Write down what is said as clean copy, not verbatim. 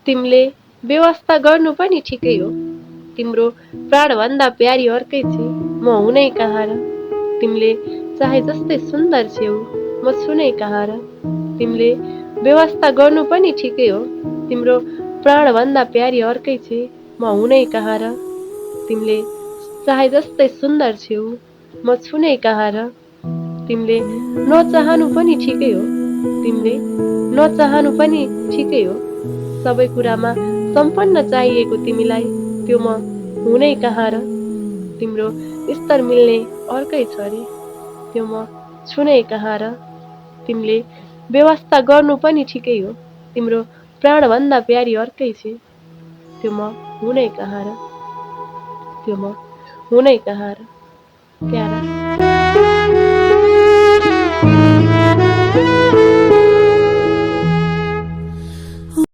तिमीले व्यवस्था गर्नु पनि ठिकै हो। तिम्रो प्राणभन्दा प्यारी अर्कै छि, म हुनै कहाँ र। तिमीले चाहे जस्तै सुन्दर छेउ, म छु नै कहाँ र। तिमीले व्यवस्था गर्नु पनि ठिकै हो। तिम्रो प्राणभन्दा प्यारी अर्कै छि, म हुनै कहाँ र। तिमीले चाहे जस्तै सुन्दर छेउ, म छु नै कहाँ र। तिमीले नचाहनु पनि ठिकै हो। तिमीले नचाहनु पनि ठिकै हो। सबै कुरामा सम्पन्न चाहिएको तिमीलाई, त्यो म हुनै कहाँ र। तिम्रो स्तर मिल्ने अर्कै छ रे, त्यो म छु नै कहाँ र। तिमीले व्यवस्था गर्नु पनि ठिकै हो। तिम्रो प्राणभन्दा प्यारी अर्कै छि, त्यो म हुनै कहाँ र। त्यो म हुनै कहाँ र। प्यारा।